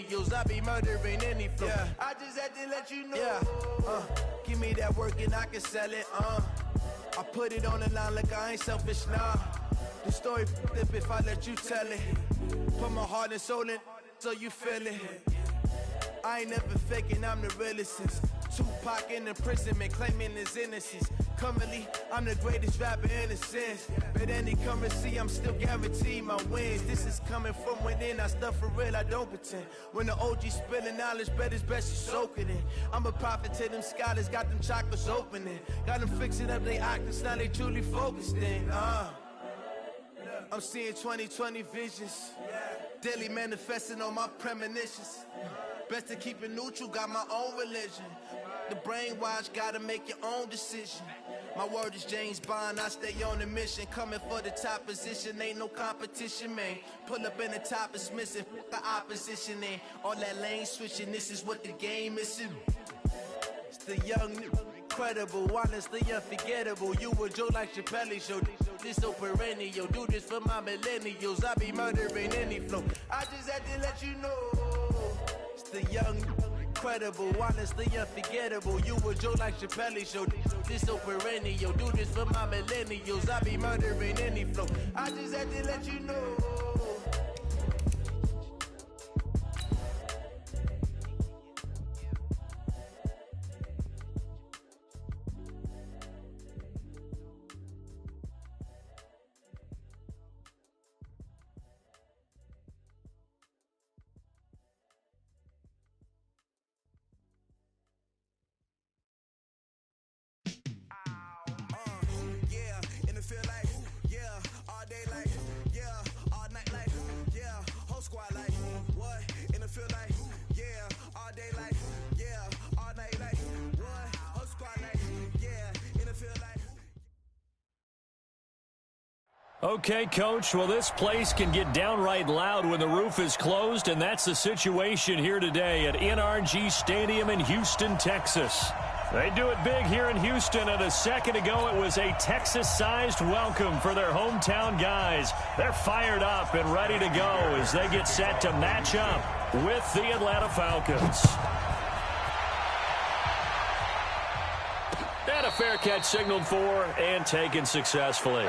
millennials. I be murdering any flow. Yeah. I just had to let you know. Yeah. Give me that work and I can sell it. I put it on the line like I ain't selfish, nah. The story flip if I let you tell it. Put my heart and soul in so you feel it. I ain't never faking, I'm the realest since Tupac in imprisonment, claiming his innocence. Currently, I'm the greatest rapper in a sense. But any currency, I'm still guaranteed my wins. This is coming from within, I stuff for real, I don't pretend. When the OG spilling knowledge, bet it's best you soak it in. I'm a prophet to them scholars, got them chakras opening. Got them fixing up they octaves, now they truly focused in. I'm seeing 2020 visions. Daily manifesting on my premonitions. Best to keep it neutral, got my own religion. The brainwash, gotta make your own decision. My word is James Bond, I stay on the mission. Coming for the top position, ain't no competition, man. Pull up in the top is missing, the opposition ain't. All that lane switching, this is what the game missing. It's the young, incredible, honestly unforgettable. You a Joe like Chappelle show. This so perennial, do this for my millennials. I be murdering any flow. I just had to let you know. It's the young, incredible, honestly unforgettable. You a Joe like Chappelle show. This so perennial, do this for my millennials. I be murdering any flow. I just had to let you know. Okay, Coach, well, this place can get downright loud when the roof is closed, and that's the situation here today at NRG Stadium in Houston, Texas. They do it big here in Houston, and a second ago it was a Texas-sized welcome for their hometown guys. They're fired up and ready to go as they get set to match up with the Atlanta Falcons. And a fair catch signaled for and taken successfully.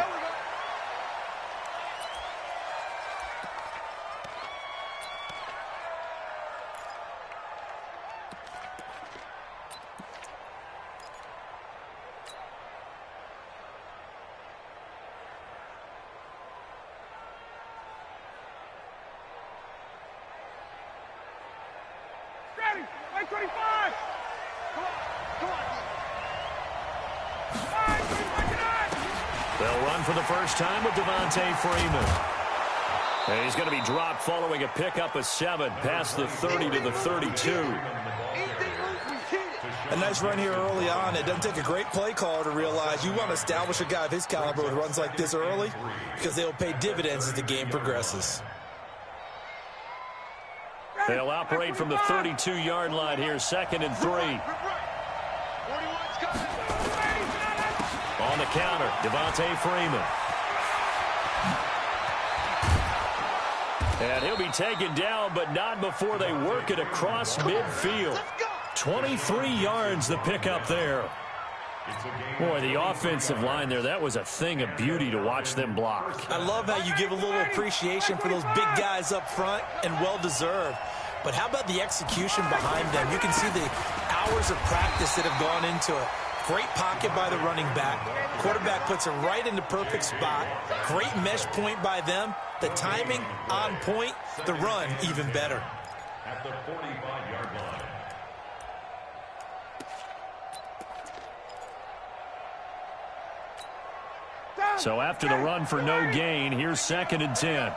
They'll run for the first time with Freeman. And he's going to be dropped following a pickup of 7 past the 30 to the 32. A nice run here early on. It doesn't take a great play caller to realize you want to establish a guy of his caliber with runs like this early because they'll pay dividends as the game progresses. They'll operate from the 32-yard line here, 2nd and 3. On the counter, Freeman. And he'll be taken down, but not before they work it across midfield. 23 yards the pickup there. Boy, the offensive line there, that was a thing of beauty to watch them block. I love how you give a little appreciation for those big guys up front, and well-deserved. But how about the execution behind them? You can see the hours of practice that have gone into it. Great pocket by the running back. Quarterback puts it right in the perfect spot. Great mesh point by them. The timing on point. The run even better. At the 45-yard line. So after the run for no gain, here's 2nd and 10.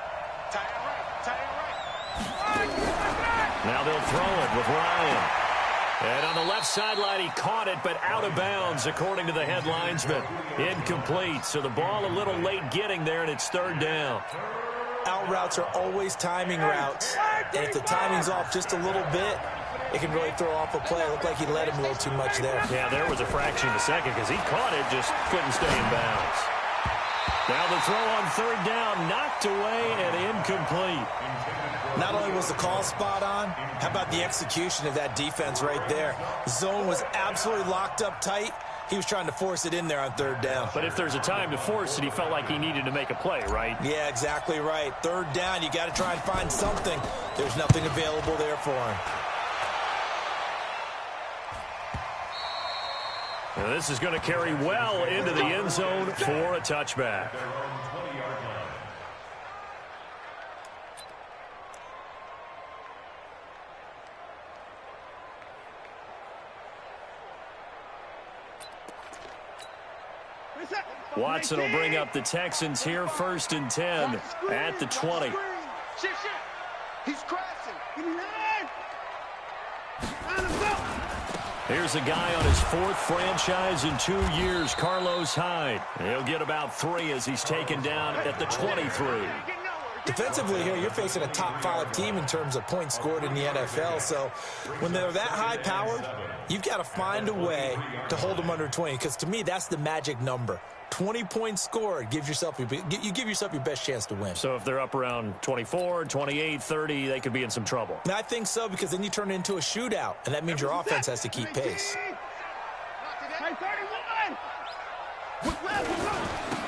Now they'll throw it with Ryan. And on the left sideline, he caught it, but out of bounds, according to the head linesman. Incomplete, so the ball a little late getting there, and it's 3rd down. Out routes are always timing routes. And if the timing's off just a little bit, it can really throw off a play. It looked like he let him a little too much there. Yeah, there was a fraction of a second because he caught it, just couldn't stay in bounds. Now the throw on third down, knocked away and incomplete. Not only was the call spot on, how about the execution of that defense right there? The zone was absolutely locked up tight. He was trying to force it in there on third down. But if there's a time to force it, he felt like he needed to make a play, right? Yeah, exactly right. Third down, you got to try and find something. There's nothing available there for him. Now this is going to carry well into the end zone for a touchback. Watson will bring up the Texans here, 1st and 10 at the 20. He's crashing. Here's a guy on his 4th franchise in 2 years, Carlos Hyde. He'll get about 3 as he's taken down at the 23. Defensively here, you're facing a top 5 team in terms of points scored in the NFL. So when they're that high-powered, you've got to find a way to hold them under 20. Because to me, that's the magic number. 20 points scored, you give yourself your best chance to win. So if they're up around 24, 28, 30, they could be in some trouble. And I think so, because then you turn it into a shootout, and that means your offense has to keep pace.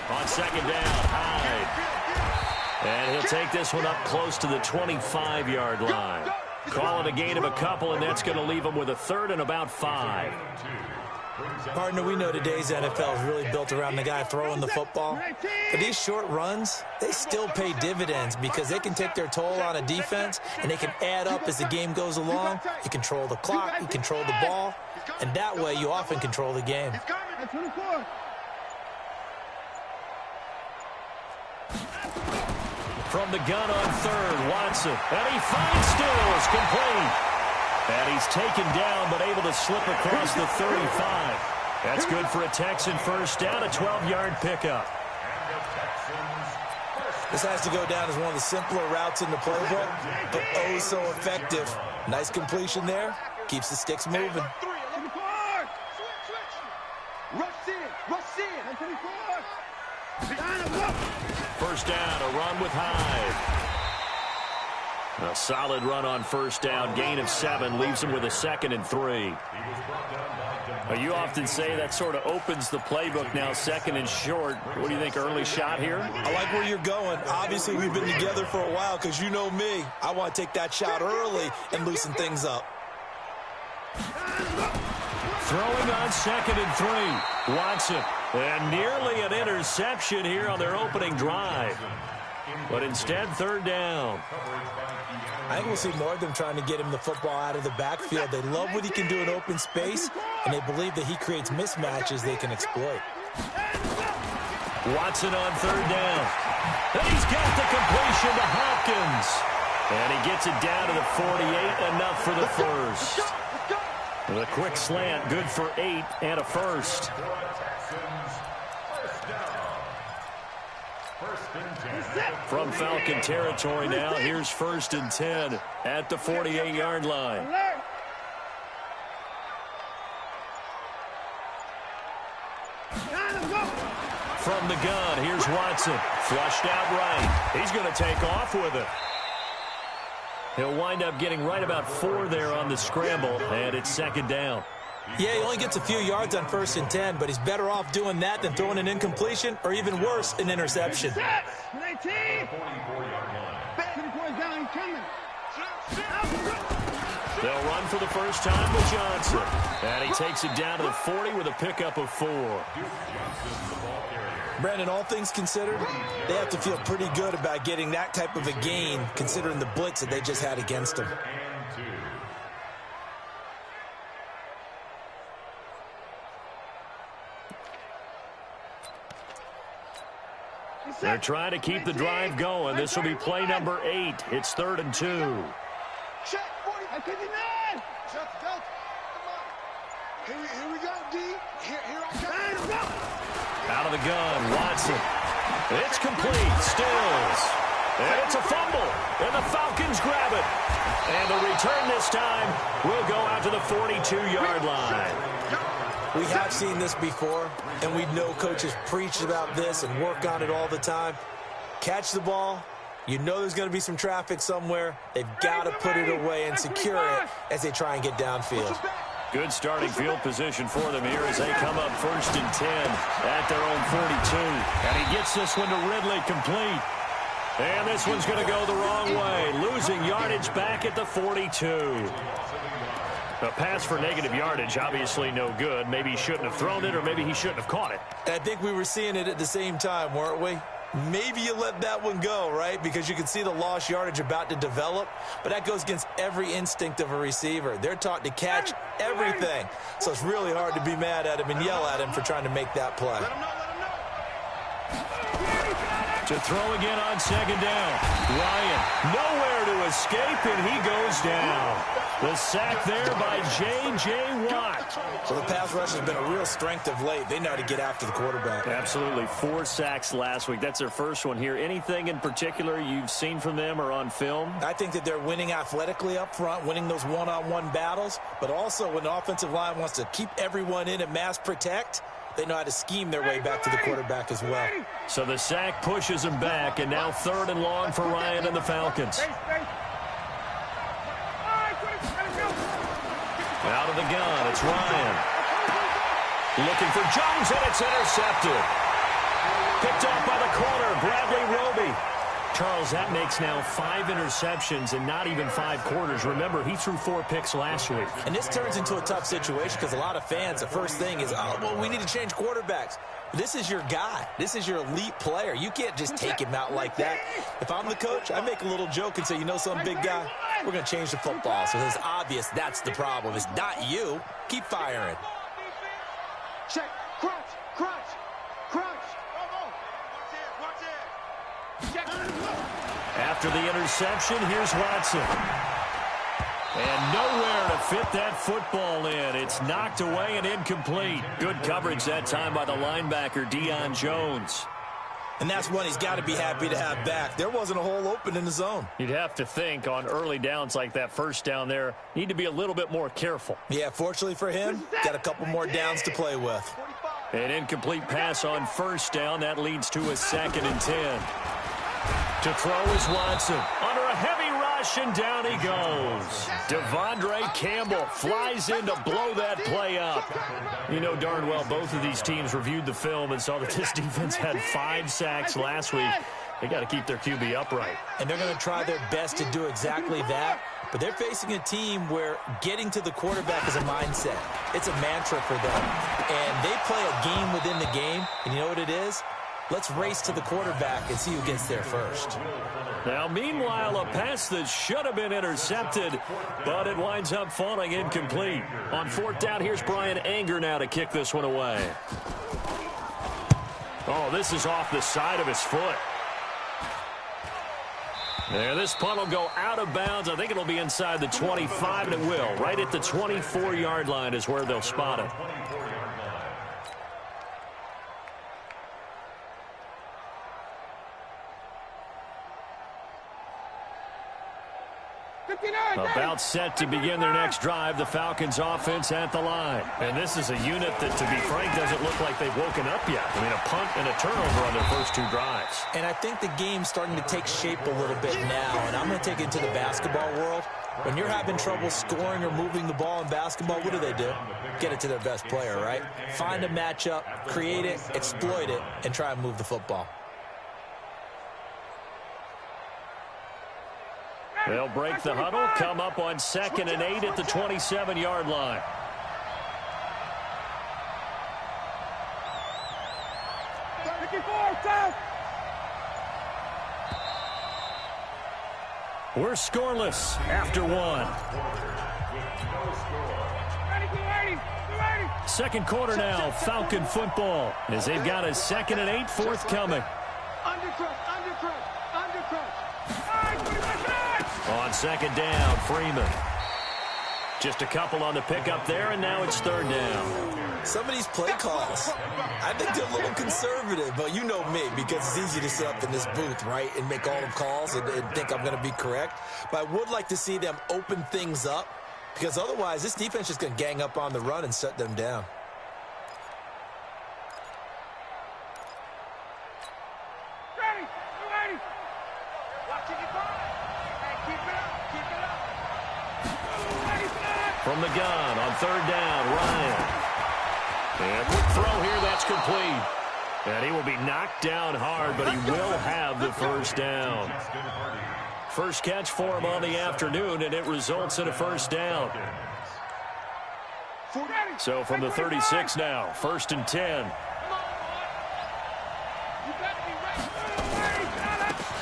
On second down, Hyde. And he'll take this one up close to the 25-yard line. Call it a gain of a couple, and that's going to leave him with a 3rd and about 5. Partner, we know today's NFL is really built around the guy throwing the football. But these short runs, they still pay dividends because they can take their toll on a defense, and they can add up as the game goes along. You control the clock, you control the ball, and that way you often control the game. From the gun on 3rd, Watson. And he finds Stills, complete. And he's taken down, but able to slip across the 35. That's good for a Texan first down, a 12-yard pickup. This has to go down as one of the simpler routes in the playbook, but oh so effective. Nice completion there. Keeps the sticks moving. First down, a run with Hyde. A solid run on first down. Gain of 7 leaves him with a 2nd and 3. You often say that sort of opens the playbook now, 2nd and short. What do you think, early shot here? I like where you're going. Obviously, we've been together for a while because you know me. I want to take that shot early and loosen things up. Throwing on 2nd and 3. Watson. And nearly an interception here on their opening drive. But instead, 3rd down. I think we'll see more of them trying to get him the football out of the backfield. They love what he can do in open space, and they believe that he creates mismatches they can exploit. Watson on 3rd down. And he's got the completion to Hopkins. And he gets it down to the 48, enough for the first. The quick slant, good for 8 and a first. From Falcon territory now, here's 1st and 10 at the 48-yard line. From the gun, here's Watson. Flushed out right. He's going to take off with it. He'll wind up getting right about 4 there on the scramble, and it's 2nd down. Yeah, he only gets a few yards on 1st and 10, but he's better off doing that than throwing an incompletion or even worse, an interception. They'll run for the first time with Johnson. And he takes it down to the 40 with a pickup of 4. Brandon, all things considered, they have to feel pretty good about getting that type of a gain considering the blitz that they just had against them. They're trying to keep the drive going. This will be play number 8. It's 3rd and 2. Check, 40. I couldn't deny. Check, go. Come on. Here we go, D. Here I come. Out of the gun, Watson. It's complete. Stills. And it's a fumble. And the Falcons grab it. And the return this time will go out to the 42-yard line. We have seen this before, and we know coaches preach about this and work on it all the time. Catch the ball. You know there's going to be some traffic somewhere. They've got to put it away and secure it as they try and get downfield. Good starting field position for them here as they come up 1st and 10 at their own 42. And he gets this one to Ridley complete. And this one's going to go the wrong way, losing yardage back at the 42. A pass for negative yardage, obviously no good. Maybe he shouldn't have thrown it, or maybe he shouldn't have caught it. I think we were seeing it at the same time, weren't we? Maybe you let that one go, right? Because you can see the lost yardage about to develop. But that goes against every instinct of a receiver. They're taught to catch everything. So it's really hard to be mad at him and yell at him for trying to make that play. To throw again on 2nd down. Ryan nowhere to escape, and he goes down. The sack there by J.J. Watt. So the pass rush has been a real strength of late. They know how to get after the quarterback. Absolutely. 4 sacks last week. That's their first one here. Anything in particular you've seen from them or on film? I think that they're winning athletically up front, winning those one-on-one battles, but also when the offensive line wants to keep everyone in and mass protect, they know how to scheme their way back to the quarterback as well. So the sack pushes him back, and now 3rd and long for Ryan and the Falcons. Out of the gun, it's Ryan. Looking for Jones, and it's intercepted. Picked off by the corner, Bradley Roby. Charles, that makes now 5 interceptions and not even 5 quarters. Remember, he threw 4 picks last week. And this turns into a tough situation because a lot of fans, the first thing is, oh, well, we need to change quarterbacks. This is your guy. This is your elite player. You can't just take him out like that. If I'm the coach, I make a little joke and say, you know some big guy, we're going to change the football. So it's obvious that's the problem. It's not you. Keep firing. Check. Crunch. After the interception, here's Watson. And nowhere to fit that football in. It's knocked away and incomplete. Good coverage that time by the linebacker, Deion Jones. And that's one he's got to be happy to have back. There wasn't a hole open in the zone. You'd have to think on early downs like that first down there, need to be a little bit more careful. Yeah, fortunately for him, got a couple more downs to play with. An incomplete pass on 1st down. That leads to a 2nd and 10. To throw is Watson. Under a heavy rush, and down he goes. Devondre Campbell flies in to blow that play up. You know darn well both of these teams reviewed the film and saw that this defense had 5 sacks last week. They got to keep their QB upright. And they're going to try their best to do exactly that. But they're facing a team where getting to the quarterback is a mindset. It's a mantra for them. And they play a game within the game. And you know what it is? Let's race to the quarterback and see who gets there first. Now, meanwhile, a pass that should have been intercepted, but it winds up falling incomplete. On 4th down, here's Brian Anger now to kick this one away. Oh, this is off the side of his foot. There, this punt will go out of bounds. I think it'll be inside the 25, and it will. Right at the 24-yard line is where they'll spot it. About set to begin their next drive, the Falcons offense at the line. And this is a unit that, to be frank, doesn't look like they've woken up yet. I mean, a punt and a turnover on their first 2 drives. And I think the game's starting to take shape a little bit now, and I'm going to take it to the basketball world. When you're having trouble scoring or moving the ball in basketball, what do? Get it to their best player, right? Find a matchup, create it, exploit it, and try and move the football. They'll break the huddle, come up on 2nd and 8 at the 27-yard line. We're scoreless after 1. Second quarter now, Falcon football, as they've got a 2nd and 8 forthcoming. On 2nd down, Freeman. Just a couple on the pickup there, and now it's 3rd down. Some of these play calls, I think they're a little conservative, but you know me, because it's easy to sit up in this booth, right, and make all the calls and think I'm going to be correct. But I would like to see them open things up, because otherwise this defense is going to gang up on the run and shut them down. From the gun on third down, Ryan. And quick throw here, that's complete. And he will be knocked down hard, but he will have the first down. First catch for him on the afternoon, and it results in a first down. So from the 36 now, 1st and 10.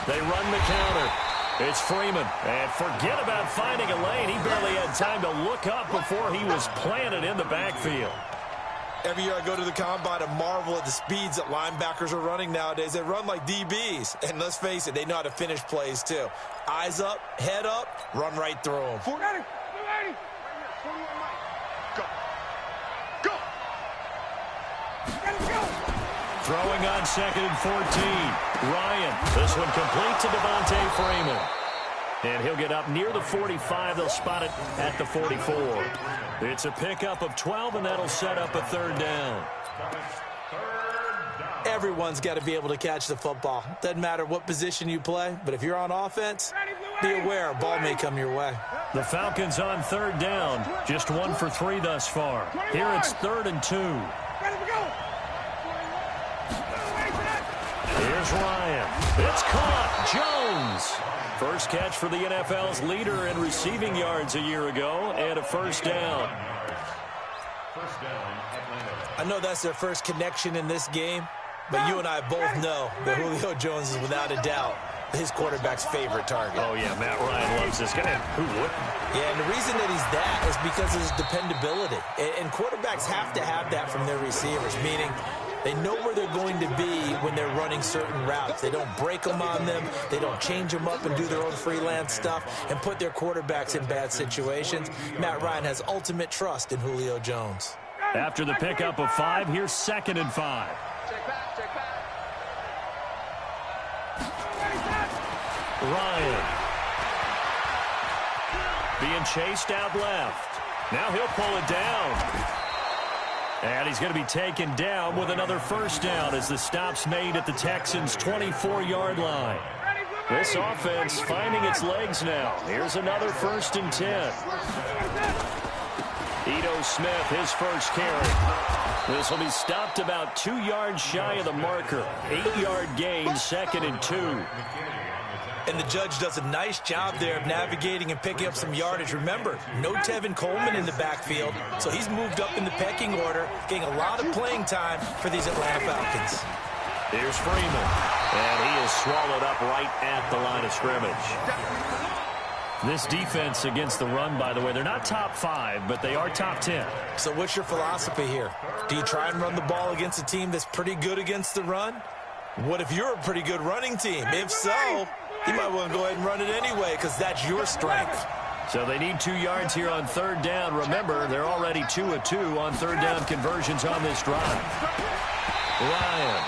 They run the counter. It's Freeman. And forget about finding a lane. He barely had time to look up before he was planted in the backfield. Every year I go to the combine and marvel at the speeds that linebackers are running nowadays. They run like DBs. And let's face it, they know how to finish plays too. Eyes up, head up, run right through them. 480. 41 Go. Go. Go. Throwing on 2nd and 14. Ryan. This one complete to Devontae Freeman. And he'll get up near the 45. They'll spot it at the 44. It's a pickup of 12, and that'll set up a third down. Everyone's got to be able to catch the football. Doesn't matter what position you play, but if you're on offense, be aware a ball may come your way. The Falcons on third down. Just 1 for 3 thus far. Here it's 3rd and 2. Here's Ryan. It's caught. Jones. First catch for the NFL's leader in receiving yards a year ago, and a first down. I know that's their first connection in this game, but you and I both know that Julio Jones is without a doubt his quarterback's favorite target. Oh, yeah, Matt Ryan loves this guy. Who wouldn't? Yeah, and the reason that he's that is because of his dependability. And quarterbacks have to have that from their receivers, meaning they know where they're going to be when they're running certain routes. They don't break them on them. They don't change them up and do their own freelance stuff and put their quarterbacks in bad situations. Matt Ryan has ultimate trust in Julio Jones. After the pickup of 5, here's 2nd and 5. Ryan. Being chased out left. Now he'll pull it down. And he's going to be taken down with another first down as the stop's made at the Texans' 24-yard line. This offense finding its legs now. Here's another 1st and 10. Ito Smith, his first carry. This will be stopped about 2 yards shy of the marker. 8-yard gain, 2nd and 2. And the judge does a nice job there of navigating and picking up some yardage. Remember, no Tevin Coleman in the backfield, so he's moved up in the pecking order, getting a lot of playing time for these Atlanta Falcons. Here's Freeman, and he is swallowed up right at the line of scrimmage. This defense against the run, by the way, they're not top 5, but they are top 10. So what's your philosophy here? Do you try and run the ball against a team that's pretty good against the run? What if you're a pretty good running team? If so, you might want to go ahead and run it anyway because that's your strength. So they need 2 yards here on third down. Remember, they're already 2 of 2 on third down conversions on this drive. Ryan.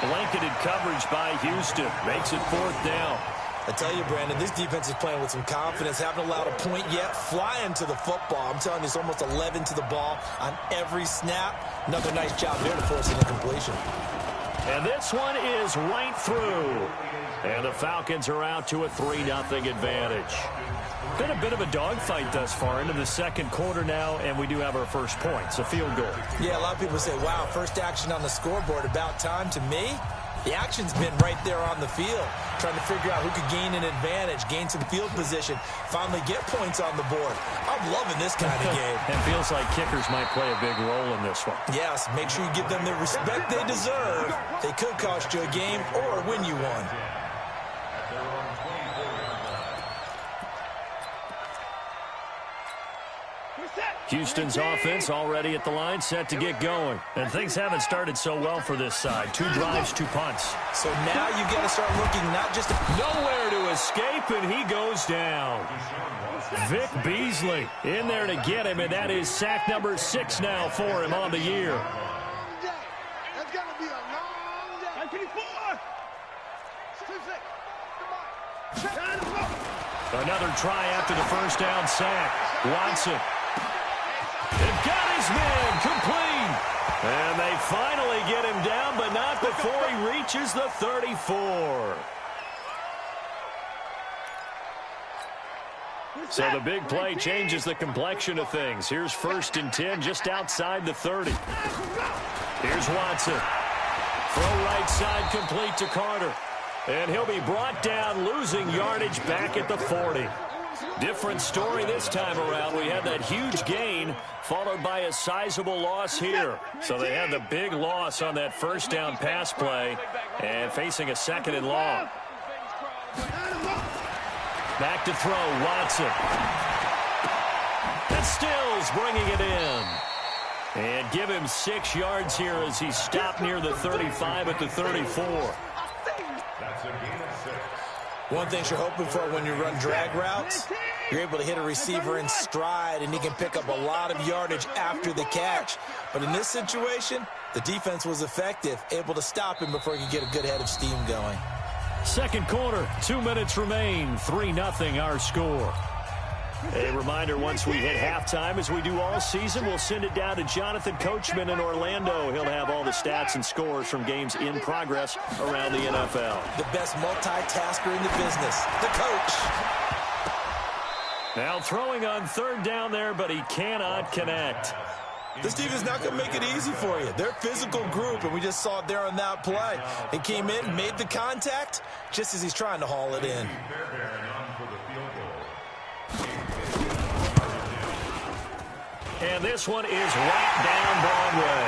Blanketed coverage by Houston. Makes it 4th down. I tell you, Brandon, this defense is playing with some confidence. Haven't allowed a point yet. Flying to the football. I'm telling you, it's almost 11 to the ball on every snap. Another nice job there to force an incompletion. And this one is right through. And the Falcons are out to a 3-0 advantage. Been a bit of a dogfight thus far into the second quarter now, and we do have our first points, a field goal. Yeah, a lot of people say, wow, first action on the scoreboard, about time. To me, the action's been right there on the field, trying to figure out who could gain an advantage, gain some field position, finally get points on the board. I'm loving this kind of game. It feels like kickers might play a big role in this one. Yes, make sure you give them the respect they deserve. They could cost you a game or win you one. Houston's offense already at the line, set to get going. And things haven't started so well for this side. 2 drives, 2 punts. So now you've got to start looking not just... Nowhere to escape, and he goes down. Vic Beasley in there to get him, and that is sack number 6 now for him on the year. That's going to be a long day. 24. Another try after the first down sack. Watson. They've got his man complete. And they finally get him down, but not before he reaches the 34. So the big play changes the complexion of things. Here's 1st and 10 just outside the 30. Here's Watson. Throw right side complete to Carter. And he'll be brought down, losing yardage back at the 40. Different story this time around. We had that huge gain followed by a sizable loss here. So they had the big loss on that 1st down pass play and facing a 2nd and long. Back to throw, Watson. And Stills bringing it in. And give him 6 yards here as he stopped near the 35 at the 34. One thing you're hoping for when you run drag routes, you're able to hit a receiver in stride, and he can pick up a lot of yardage after the catch. But in this situation, the defense was effective, able to stop him before he could get a good head of steam going. Second quarter, 2 minutes remain, 3-0 our score. A reminder, once we hit halftime, as we do all season, we'll send it down to Jonathan Coachman in Orlando. He'll have all the stats and scores from games in progress around the NFL. The best multitasker in the business, the coach. Now throwing on 3rd down there, but he cannot connect. This team is not going to make it easy for you. They're a physical group, and we just saw it there on that play. He came in, made the contact, just as he's trying to haul it in. And this one is right down Broadway.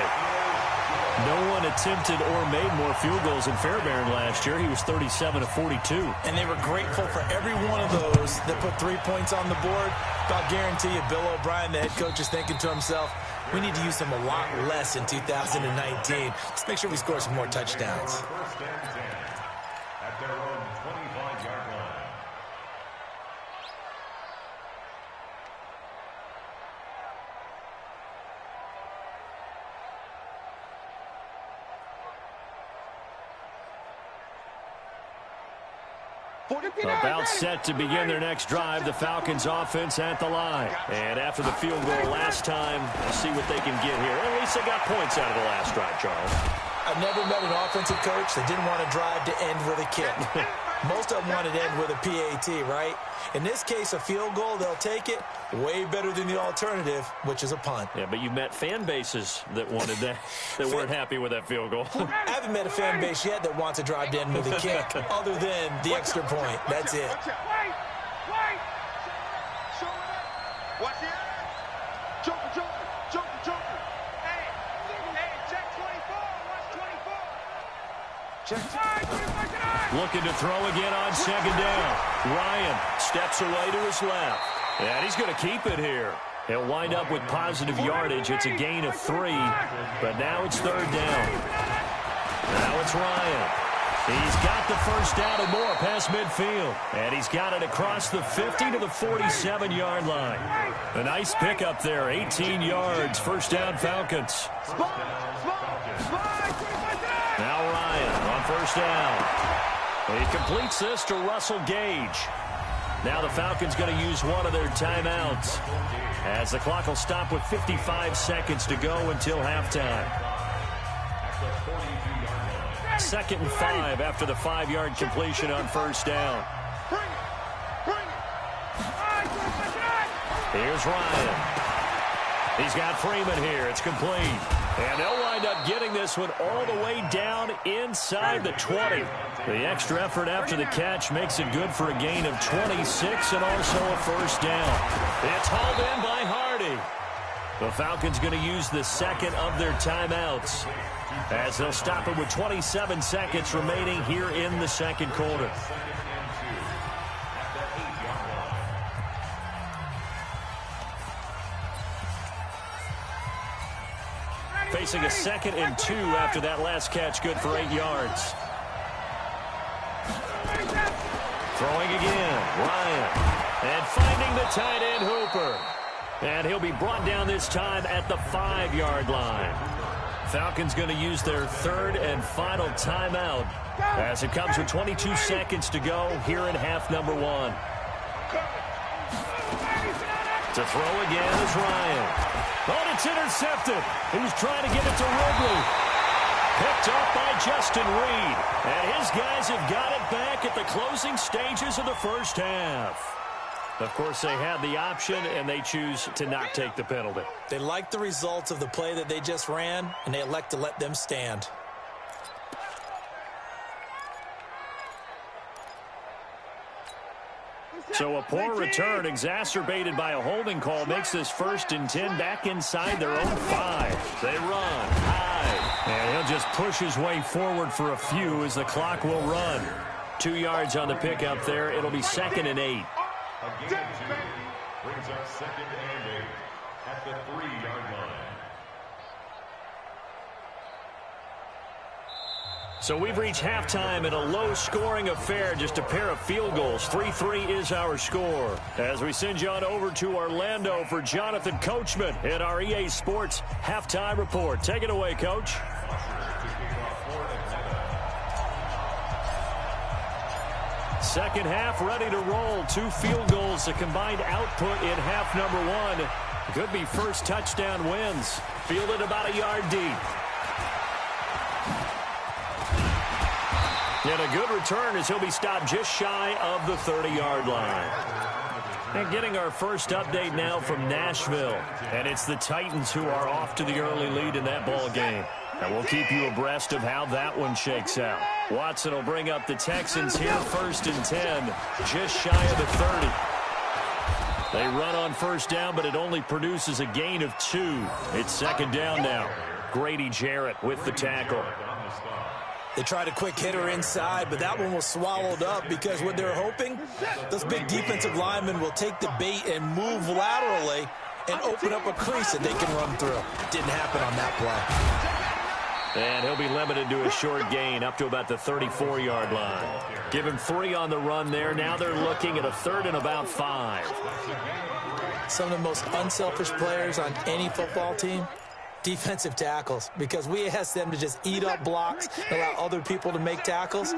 No one attempted or made more field goals in Fairbairn last year. He was 37 of 42. And they were grateful for every one of those that put 3 points on the board. I'll guarantee you Bill O'Brien, the head coach, is thinking to himself, we need to use him a lot less in 2019. Let's make sure we score some more touchdowns. At their own 25-yard line. About set to begin their next drive, the Falcons offense at the line. And after the field goal last time, we'll see what they can get here. At least they got points out of the last drive, Charles. I've never met an offensive coach that didn't want to drive to end with a kick. Most of them wanted to end with a PAT, right? In this case, a field goal, they'll take it. Way better than the alternative, which is a punt. Yeah, but you've met fan bases that wanted that, that weren't happy with that field goal. I haven't met a fan base yet that wants to drive to end with a kick, other than the extra point. That's it. Wait! Watch it. Joker. Hey, check 24. Watch 24. Check. Looking to throw again on 2nd down. Ryan steps away to his left. And he's going to keep it here. He'll wind up with positive yardage. It's a gain of 3, but now it's 3rd down. Now it's Ryan. He's got the 1st down and more past midfield. And he's got it across the 50 to the 47-yard line. A nice pickup there, 18 yards, 1st down Falcons. Now Ryan on 1st down. He completes this to Russell Gage. Now the Falcons going to use one of their timeouts as the clock will stop with 55 seconds to go until halftime. 2nd and 5 after the 5-yard completion on 1st down. Here's Ryan. He's got Freeman here. It's complete. And they'll wind up getting this one all the way down inside the 20. The extra effort after the catch makes it good for a gain of 26 and also a 1st down. It's hauled in by Hardy. The Falcons going to use the 2nd of their timeouts as they'll stop it with 27 seconds remaining here in the 2nd quarter. Facing a 2nd and 2 after that last catch, good for 8 yards. Throwing again, Ryan. And finding the tight end, Hooper. And he'll be brought down this time at the 5-yard line. Falcons going to use their 3rd and final timeout as it comes with 22 seconds to go here in half number 1. To throw again is Ryan. Oh, it's intercepted. He was trying to get it to Wrigley. Picked up by Justin Reed. And his guys have got it back at the closing stages of the 1st half. Of course, they had the option, and they choose to not take the penalty. They like the results of the play that they just ran, and they elect to let them stand. So a poor return exacerbated by a holding call makes this 1st and 10 back inside their own 5. They run high, and he'll just push his way forward for a few as the clock will run. 2 yards on the pickup there. It'll be 2nd and 8. A gain of 2 brings up 2nd and 8 at the 3-yard line. So we've reached halftime in a low-scoring affair, just a pair of field goals. 3-3 is our score. As we send you on over to Orlando for Jonathan Coachman in our EA Sports Halftime Report. Take it away, Coach. Second half ready to roll. 2 field goals, a combined output in half number 1. Could be first touchdown wins. Fielded about a yard deep. And a good return as he'll be stopped just shy of the 30-yard line. And getting our first update now from Nashville. And it's the Titans who are off to the early lead in that ball game. And we'll keep you abreast of how that one shakes out. Watson will bring up the Texans here, 1st and 10, just shy of the 30. They run on first down, but it only produces a gain of 2. It's 2nd down now. Grady Jarrett with the tackle. They tried a quick hitter inside, but that one was swallowed up because what they're hoping, those big defensive linemen will take the bait and move laterally and open up a crease that they can run through. Didn't happen on that play. And he'll be limited to a short gain up to about the 34-yard line. Give him 3 on the run there. Now they're looking at a 3rd and about 5. Some of the most unselfish players on any football team, defensive tackles, because we ask them to just eat up blocks and allow other people to make tackles.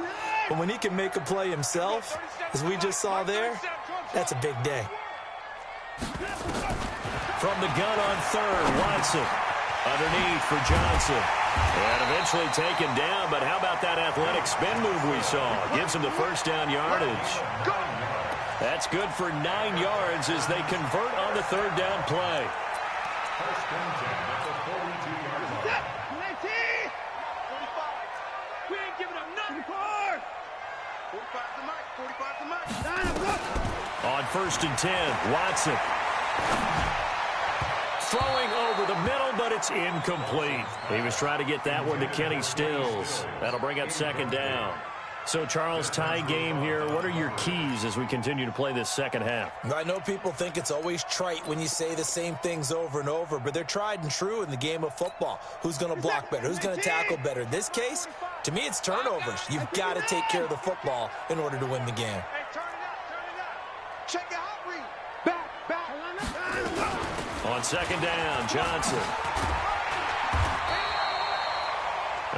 But when he can make a play himself, as we just saw there, that's a big day. From the gun on 3rd, Watson. Underneath for Johnson. And eventually taken down, but how about that athletic spin move we saw? Gives him the first down yardage. That's good for 9 yards as they convert on the 3rd down play. First and 10 at the 42-yard line. We ain't giving up nothing. 45's the mic. 45's the mic. On 1st and 10, Watson. Throwing over the middle, but it's incomplete. He was trying to get that one to Kenny Stills. That'll bring up 2nd down. So, Charles, tie game here. What are your keys as we continue to play this second half? I know people think it's always trite when you say the same things over and over, but they're tried and true in the game of football. Who's going to block better? Who's going to tackle better? In this case, to me, it's turnovers. You've got to take care of the football in order to win the game. Hey, turn it up. Check your hot read. Back. On 2nd down, Johnson.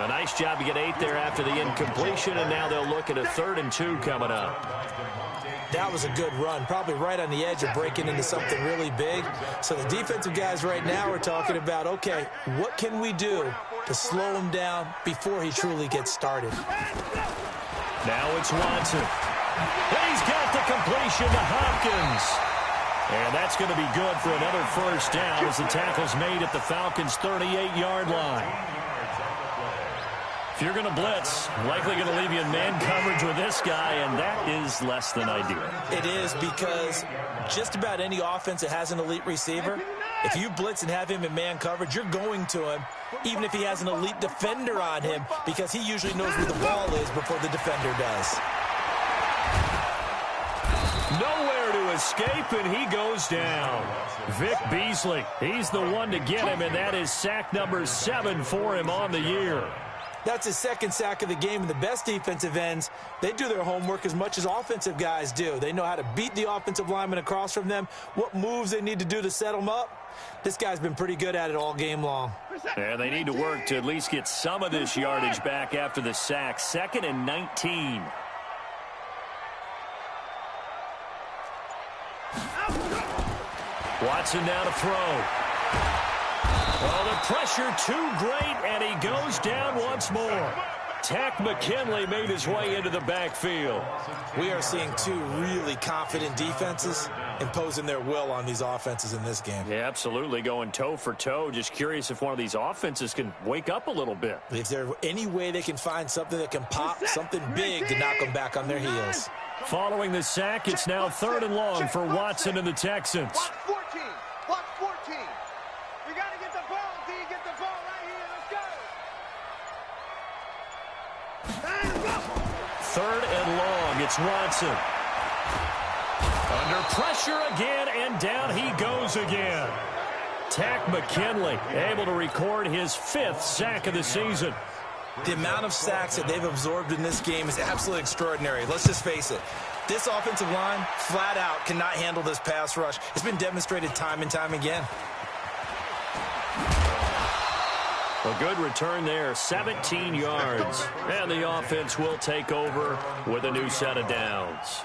A nice job to get 8 there after the incompletion, and now they'll look at a 3rd and 2 coming up. That was a good run, probably right on the edge of breaking into something really big. So the defensive guys right now are talking about, okay, what can we do to slow him down before he truly gets started? Now it's Watson. And he's got the completion to Hopkins. And that's going to be good for another first down as the tackle's made at the Falcons' 38-yard line. If you're going to blitz, likely going to leave you in man coverage with this guy, and that is less than ideal. It is, because just about any offense that has an elite receiver, if you blitz and have him in man coverage, you're going to him, even if he has an elite defender on him, because he usually knows where the ball is before the defender does. Nowhere to escape, and he goes down. Vic Beasley, he's the one to get him, and that is sack number 7 for him on the year. That's his 2nd sack of the game, and the best defensive ends, they do their homework as much as offensive guys do. They know how to beat the offensive lineman across from them, what moves they need to do to set them up. This guy's been pretty good at it all game long. And they need to work to at least get some of this yardage back after the sack. 2nd and 19. Watson now to throw. Well, the pressure too great, and he goes down once more. Takk McKinley made his way into the backfield. We are seeing two really confident defenses imposing their will on these offenses in this game. Yeah, absolutely, going toe for toe. Just curious if one of these offenses can wake up a little bit. If there's any way they can find something that can pop, something big to knock them back on their heels. Following the sack, it's now 3rd and long for Watson and the Texans. Watch 14. Watch 14. We got to get the ball, D. Get the ball right here. Let's go. 3rd and long, it's Watson. Under pressure again, and down he goes again. Takk McKinley able to record his 5th sack of the season. The amount of sacks that they've absorbed in this game is absolutely extraordinary. Let's just face it. This offensive line, flat out, cannot handle this pass rush. It's been demonstrated time and time again. A good return there, 17 yards. And the offense will take over with a new set of downs.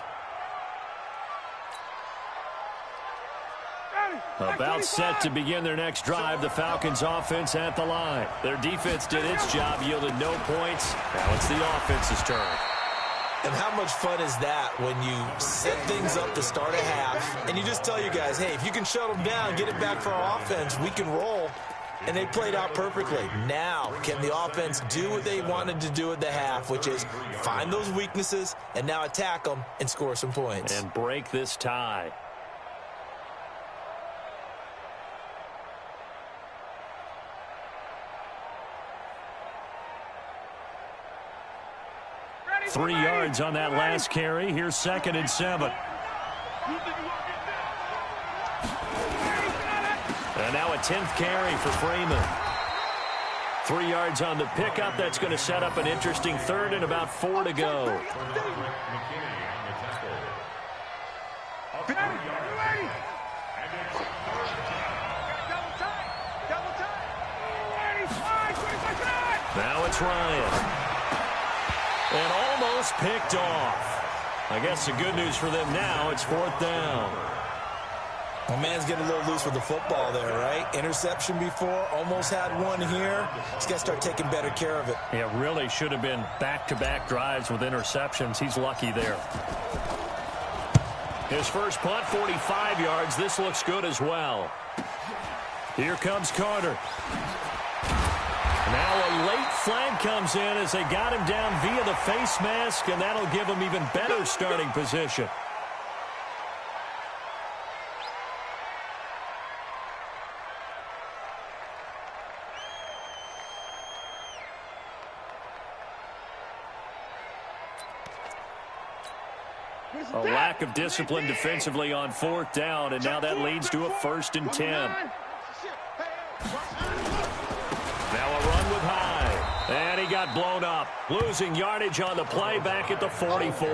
About set to begin their next drive, the Falcons offense at the line. Their defense did its job, yielded no points. Now it's the offense's turn. And how much fun is that when you set things up to start a half, and you just tell your guys, hey, if you can shut them down, get it back for our offense, we can roll. And they played out perfectly. Now, can the offense do what they wanted to do at the half, which is find those weaknesses and now attack them and score some points. And break this tie. Ready, 3 yards on that last carry. Here's 2nd and 7. And now a 10th carry for Freeman. 3 yards on the pickup. That's going to set up an interesting 3rd and about 4 to go. Now it's Ryan. And almost picked off. I guess the good news for them now, it's 4th down. My man's getting a little loose with the football there, right? Interception before, almost had one here. He's got to start taking better care of it. Yeah, really should have been back-to-back drives with interceptions. He's lucky there. His first punt, 45 yards. This looks good as well. Here comes Carter. Now a late flag comes in as they got him down via the face mask, and that'll give him even better starting position. A lack of discipline defensively on 4th down, and now that leads to a 1st and 10. Now a run with Hyde, and he got blown up, losing yardage on the play back at the 44.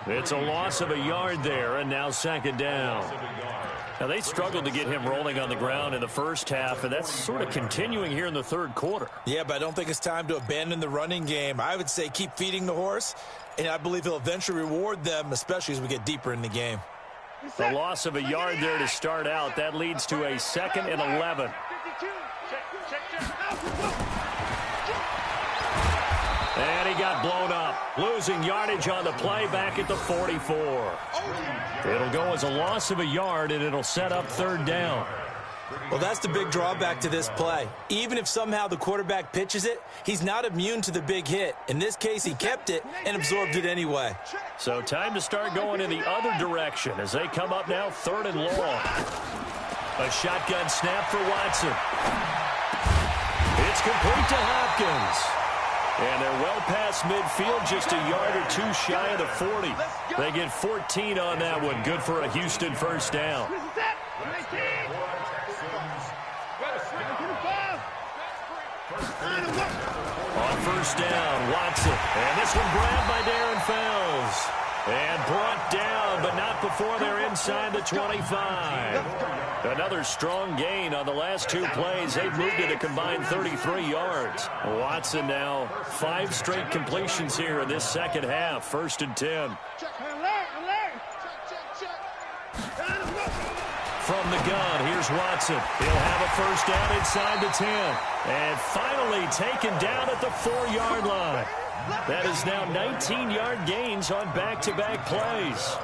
It's a loss of a yard there, and now 2nd down. Now they struggled to get him rolling on the ground in the first half, and that's sort of continuing here in the 3rd quarter. Yeah, but I don't think it's time to abandon the running game. I would say keep feeding the horse, and I believe he'll eventually reward them, especially as we get deeper in the game. The loss of a yard there to start out. That leads to a 2nd and 11. And he got blown up, losing yardage on the play back at the 44. It'll go as a loss of a yard, and it'll set up 3rd down. Well, that's the big drawback to this play. Even if somehow the quarterback pitches it, he's not immune to the big hit. In this case, he kept it and absorbed it anyway. So time to start going in the other direction as they come up now 3rd and long. A shotgun snap for Watson. It's complete to Hopkins. And they're well past midfield, just a yard or 2 shy of the 40. They get 14 on that one. Good for a Houston 1st down. On 1st down, Watson. And this one grabbed by Darren Fells. And brought down, but not before they're inside the 25. Another strong gain on the last 2 plays. They've moved it a combined 33 yards. Watson now 5 straight completions here in this 2nd half. 1st and 10. from the gun. Here's Watson. He'll have a first down inside the 10. And finally taken down at the 4-yard line. That is now 19-yard gains on back-to-back plays.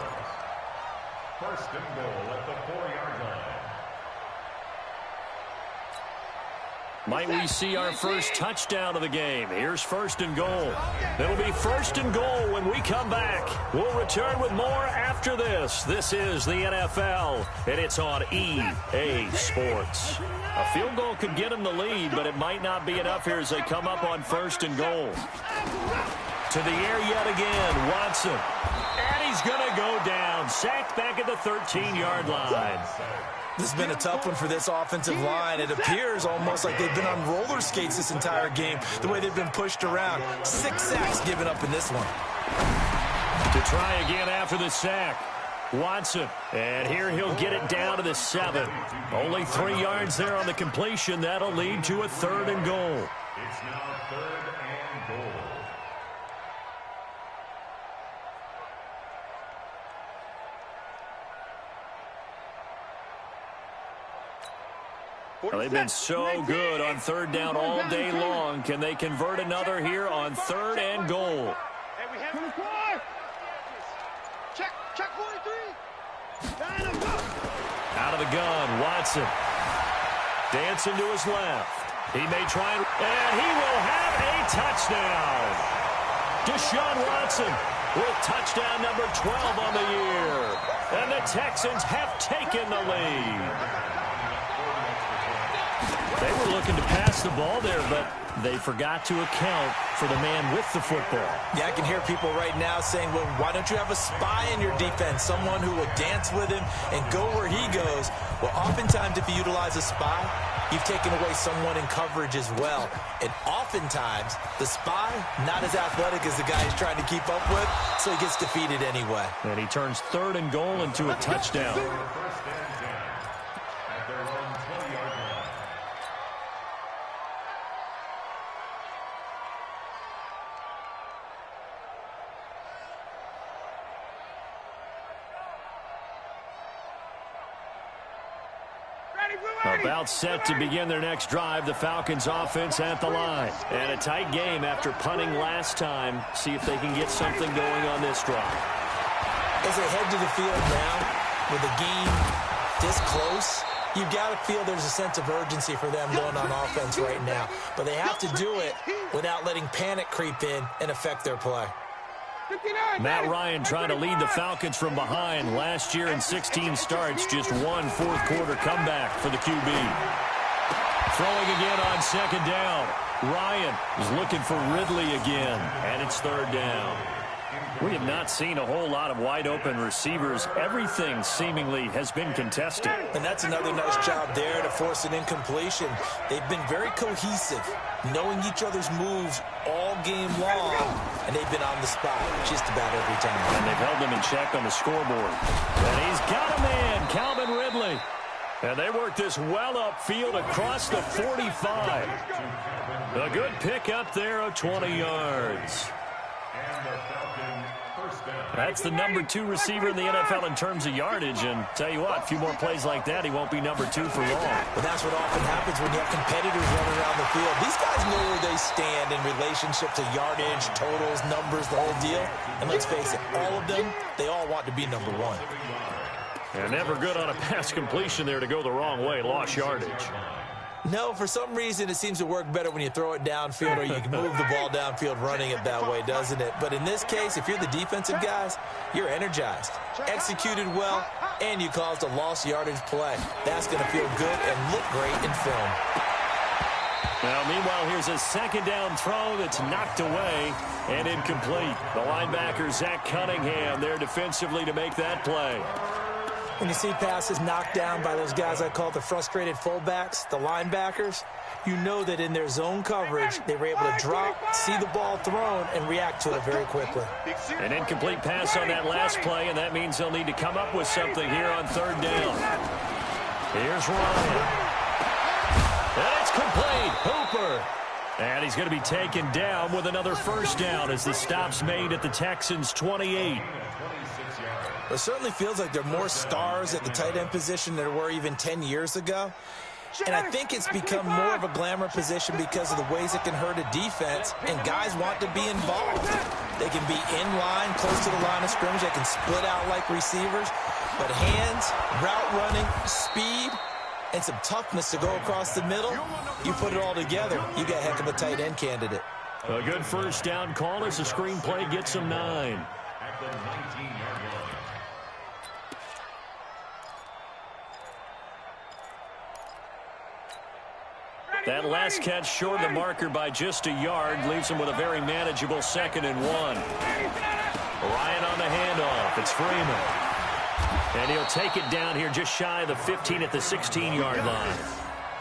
First and goal at the 4-yard line. Might we see our first touchdown of the game? Here's first and goal. It'll be first and goal when we come back. We'll return with more after this. This is the NFL, and it's on EA Sports. A field goal could get them the lead, but it might not be enough here as they come up on first and goal. To the air yet again, Watson. And he's going to go down. Sacked back at the 13-yard line. This has been a tough one for this offensive line. It appears almost like they've been on roller skates this entire game, the way they've been pushed around. 6 sacks given up in this one. To try again after the sack, Watson. And here he'll get it down to the 7. Only 3 yards there on the completion. That'll lead to a 3rd and goal. It's now 3rd and goal. Well, they've been so good on 3rd down all day long. Can they convert another here on 3rd and goal? Hey, we have 24. Check 43. Out of the gun, Watson. Dancing to his left. He may try and he will have a touchdown. Deshaun Watson with touchdown number 12 on the year. And the Texans have taken the lead. They were looking to pass the ball there, but they forgot to account for the man with the football. Yeah, I can hear people right now saying, well, why don't you have a spy in your defense, someone who will dance with him and go where he goes? Well, oftentimes if you utilize a spy, you've taken away someone in coverage as well. And oftentimes, the spy, not as athletic as the guy he's trying to keep up with, so he gets defeated anyway. And he turns 3rd and goal into a touchdown. First and 10 at their own 20-yard line. About set to begin their next drive, the Falcons offense at the line. And a tight game after punting last time. See if they can get something going on this drive. As they head to the field now, with the game this close, you've got to feel there's a sense of urgency for them going on offense right now. But they have to do it without letting panic creep in and affect their play. Matt Ryan trying to lead the Falcons from behind. Last year in 16 starts, just 1 fourth-quarter comeback for the QB. Throwing again on 2nd down. Ryan is looking for Ridley again, and it's 3rd down. We have not seen a whole lot of wide-open receivers. Everything seemingly has been contested. And that's another nice job there to force an incompletion. They've been very cohesive, knowing each other's moves all game long, and they've been on the spot just about every time. And they've held them in check on the scoreboard. And he's got a man, Calvin Ridley. And they work this well upfield across the 45. A good pick up there of 20 yards. That's the number 2 receiver in the NFL in terms of yardage. And tell you what, a few more plays like that, he won't be number 2 for long. But that's what often happens when you have competitors running around the field. These guys know where they stand in relationship to yardage, totals, numbers, the whole deal. And let's face it, all of them, they all want to be number 1. And never good on a pass completion there to go the wrong way. Lost yardage. No, for some reason it seems to work better when you throw it downfield or you can move the ball downfield running it that way, doesn't it? But in this case, if you're the defensive guys, you're energized, executed well, and you caused a lost yardage play. That's going to feel good and look great in film. Now, meanwhile, here's a 2nd down throw that's knocked away and incomplete. The linebacker, Zach Cunningham, there defensively to make that play. When you see passes knocked down by those guys I call the frustrated fullbacks, the linebackers, you know that in their zone coverage, they were able to drop, see the ball thrown, and react to it very quickly. An incomplete pass on that last play, and that means they'll need to come up with something here on 3rd down. Here's Ryan. And it's complete. Hooper. And he's going to be taken down with another first down as the stop's made at the Texans' 28. It certainly feels like there are more stars at the tight end position than there were even 10 years ago. And I think it's become more of a glamour position because of the ways it can hurt a defense, and guys want to be involved. They can be in line, close to the line of scrimmage. They can split out like receivers. But hands, route running, speed, and some toughness to go across the middle, you put it all together, you got a heck of a tight end candidate. A good first down call as the screenplay gets him 9. At the 19-yard line. That last catch short of the marker by just a yard leaves him with a very manageable 2nd and 1. Ryan on the handoff. It's Freeman. And he'll take it down here just shy of the 15 at the 16-yard line.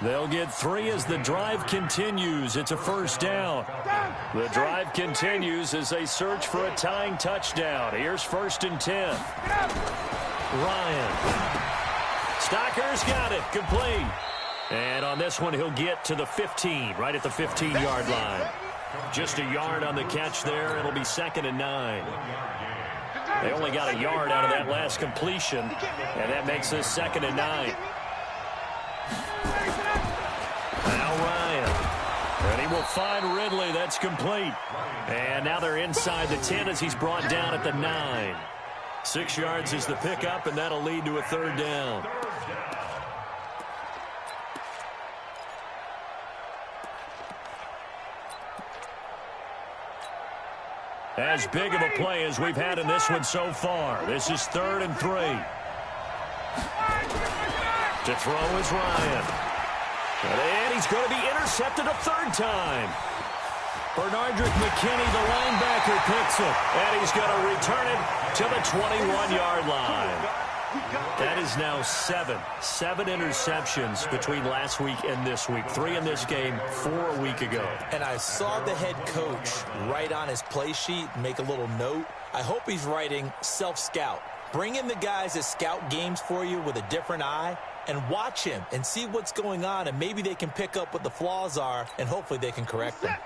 They'll get 3 as the drive continues. It's a first down. The drive continues as they search for a tying touchdown. Here's 1st and 10. Ryan. Stocker's got it. Complete. And on this one, he'll get to the 15, right at the 15-yard line. Just a yard on the catch there. It'll be 2nd and 9. They only got a yard out of that last completion, and that makes this 2nd and 9. Now Ryan. And he will find Ridley. That's complete. And now they're inside the 10 as he's brought down at the 9. 6 yards is the pickup, and that'll lead to a 3rd down. As big of a play as we've had in this one so far. This is 3rd and 3. To throw is Ryan. And he's going to be intercepted a 3rd time. Bernardrick McKinney, the linebacker, picks it. And he's going to return it to the 21-yard line. That is now 7 interceptions between last week and this week. 3 in this game, 4 a week ago. And I saw the head coach write on his play sheet, make a little note. I hope he's writing self-scout. Bring in the guys that scout games for you with a different eye and watch him and see what's going on, and maybe they can pick up what the flaws are, and hopefully they can correct them.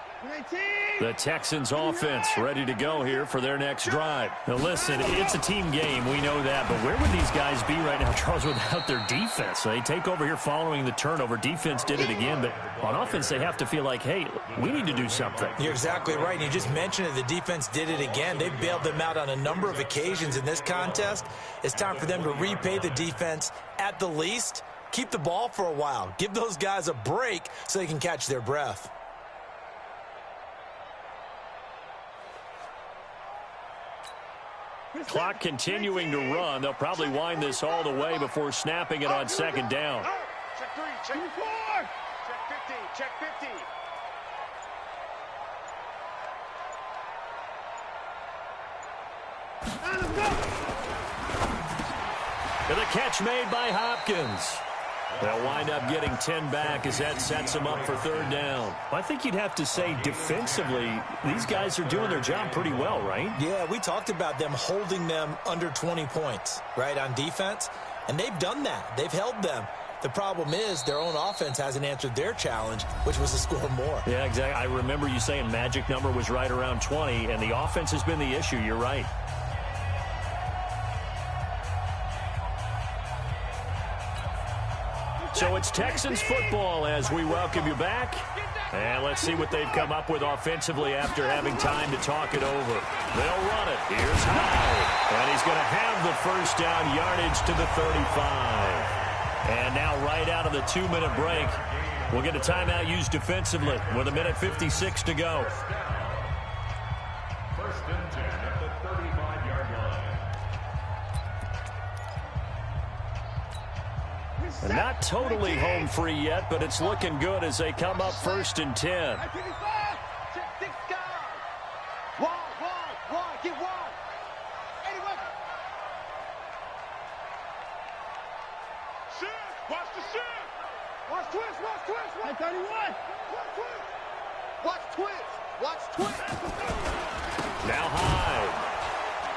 The Texans offense ready to go here for their next drive. Now listen, it's a team game, we know that, but where would these guys be right now, Charles, without their defense? They take over here following the turnover. Defense did it again, but on offense they have to feel like, hey, we need to do something. You're exactly right. You just mentioned it. The defense did it again. They bailed them out on a number of occasions in this contest. It's time for them to repay the defense at the least. Keep the ball for a while. Give those guys a break so they can catch their breath. Clock continuing to run. They'll probably wind this all the way before snapping it on 2nd down. Check 3, check 4. Check 50, check 50. And the catch made by Hopkins. They'll wind up getting 10 back as that sets them up for 3rd down. I think you'd have to say defensively, these guys are doing their job pretty well, right? Yeah, we talked about them holding them under 20 points, right, on defense. And they've done that. They've held them. The problem is their own offense hasn't answered their challenge, which was to score more. Yeah, exactly. I remember you saying magic number was right around 20, and the offense has been the issue. You're right. So it's Texans football as we welcome you back. And let's see what they've come up with offensively after having time to talk it over. They'll run it. Here's Hyde. And he's going to have the first down yardage to the 35. And now right out of the 2-minute break, we'll get a timeout used defensively with 1:56 to go. 1st and 10 at the 35-yard line. Not totally home free yet, but it's looking good as they come up 1st and 10. Check 6 guys. Wide, get wide. 81. Shift, watch the shift. Watch twist. 31. Watch twist. Now Hyde.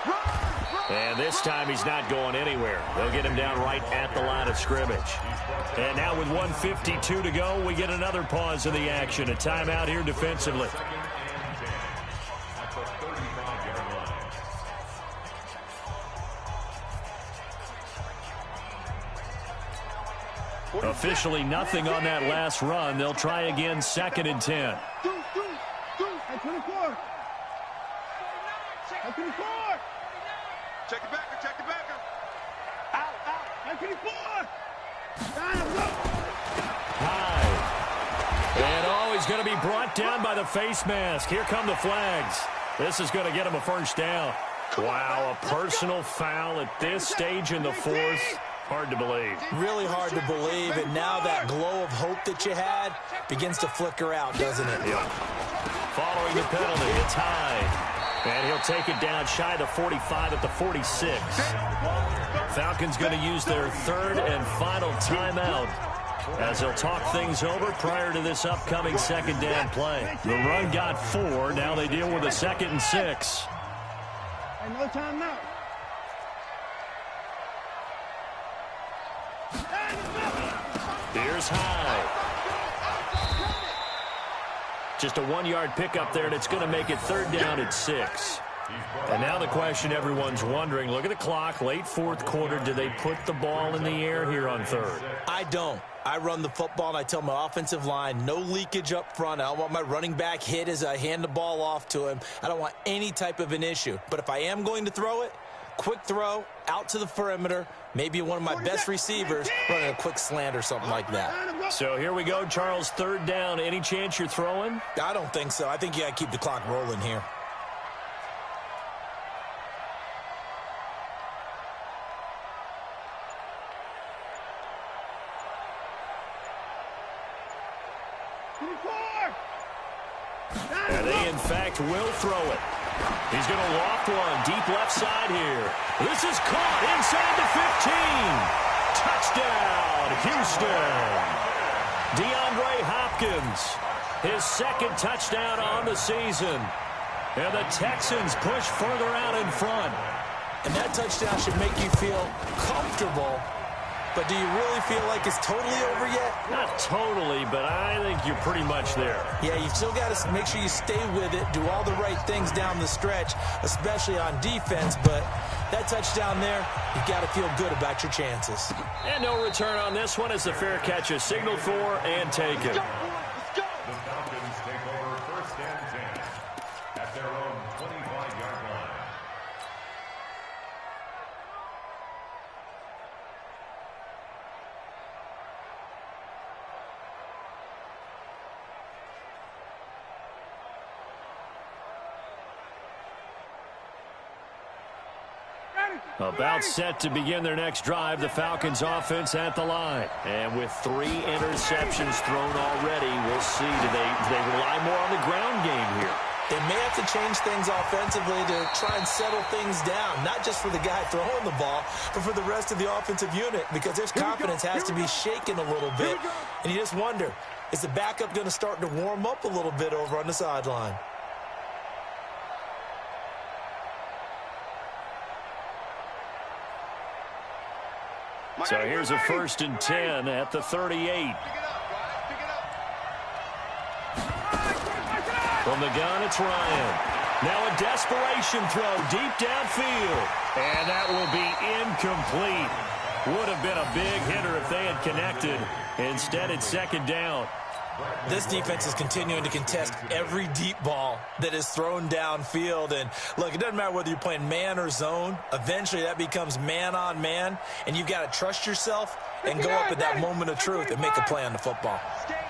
Run. And this time he's not going anywhere. They'll get him down right at the line of scrimmage. And now with 1:52 to go, we get another pause in the action. A timeout here defensively. Officially nothing on that last run. They'll try again, 2nd and 10. Hey, 24. Hey, 24. Check it back. Check it back. Out. Hey, 24. High. And he's going to be brought down by the face mask. Here come the flags. This is going to get him a first down. Wow, a personal foul at this stage in the fourth. Hard to believe. Really hard to believe, and now that glow of hope that you had begins to flicker out, doesn't it? Yep. Following the penalty, it's High. And he'll take it down shy of the 45 at the 46. Falcons going to use their 3rd and final timeout as they'll talk things over prior to this upcoming 2nd down play. The run got 4. Now they deal with a 2nd and 6. And no timeout. Here's High. Just a 1-yard pickup there, and it's going to make it 3rd down at 6. And now the question everyone's wondering, look at the clock, late 4th quarter, do they put the ball in the air here on 3rd? I don't. I run the football, and I tell my offensive line, no leakage up front. I don't want my running back hit as I hand the ball off to him. I don't want any type of an issue. But if I am going to throw it, quick throw, out to the perimeter, maybe one of my best receivers running a quick slant or something like that. So here we go, Charles, 3rd down. Any chance you're throwing? I don't think so. I think you got to keep the clock rolling here. And they, in fact, will throw it. He's going to loft one deep left side here. This is caught inside the 15. Touchdown, Houston. DeAndre Hopkins, his 2nd touchdown on the season. And the Texans push further out in front. And that touchdown should make you feel comfortable. But do you really feel like it's totally over yet? Not totally, but I think you're pretty much there. Yeah, you've still got to make sure you stay with it, do all the right things down the stretch, especially on defense. But that touchdown there, you've got to feel good about your chances. And no return on this one as the fair catch is signaled for and taken. The Falcons take over 1st and 10 at their own 25-yard line. About set to begin their next drive, the Falcons offense at the line. And with 3 interceptions thrown already, we'll see. Do they rely more on the ground game here? They may have to change things offensively to try and settle things down, not just for the guy throwing the ball, but for the rest of the offensive unit, because their confidence has to be shaken a little bit. And you just wonder, is the backup going to start to warm up a little bit over on the sideline? So here's a 1st and 10 at the 38. From the gun, it's Ryan. Now a desperation throw deep downfield. And that will be incomplete. Would have been a big hitter if they had connected. Instead, it's 2nd down. This defense is continuing to contest every deep ball that is thrown downfield. And, look, it doesn't matter whether you're playing man or zone. Eventually, that becomes man-on-man, and you've got to trust yourself and go up at that moment of truth and make a play on the football.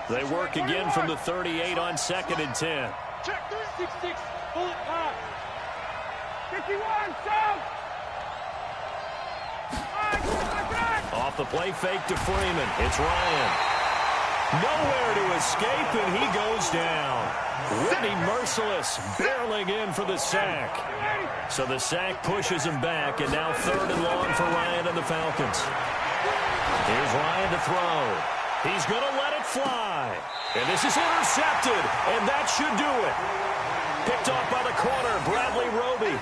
They work again from the 38 on 2nd and 10. Check 366, bullet 5. 51, south. Off the play fake to Freeman. It's Ryan. Nowhere to escape, and he goes down. Whitney Merciless barreling in for the sack. So the sack pushes him back, and now 3rd and long for Ryan and the Falcons. Here's Ryan to throw. He's going to let it fly. And this is intercepted, and that should do it. Picked off by the corner, Bradley Roby.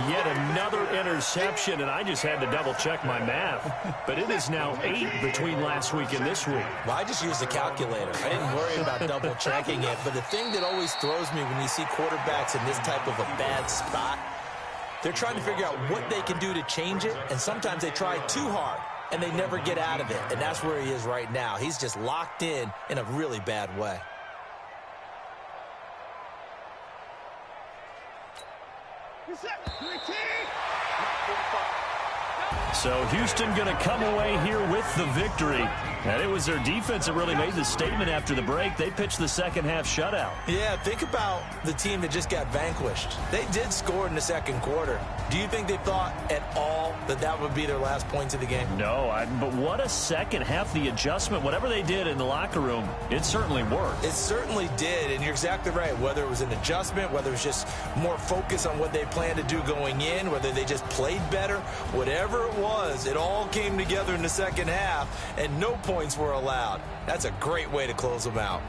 Yet another interception, and I just had to double-check my math. But it is now 8 between last week and this week. Well, I just used a calculator. I didn't worry about double-checking it. But the thing that always throws me when you see quarterbacks in this type of a bad spot, they're trying to figure out what they can do to change it, and sometimes they try too hard, and they never get out of it. And that's where he is right now. He's just locked in a really bad way. So Houston going to come away here with the victory. And it was their defense that really made the statement after the break. They pitched the second half shutout. Yeah, think about the team that just got vanquished. They did score in the second quarter. Do you think they thought at all that that would be their last points of the game? No, but what a second half. The adjustment, whatever they did in the locker room, it certainly worked. It certainly did, and you're exactly right. Whether it was an adjustment, whether it was just more focus on what they planned to do going in, whether they just played better, whatever it was, it all came together in the second half, and no points were allowed. That's a great way to close them out.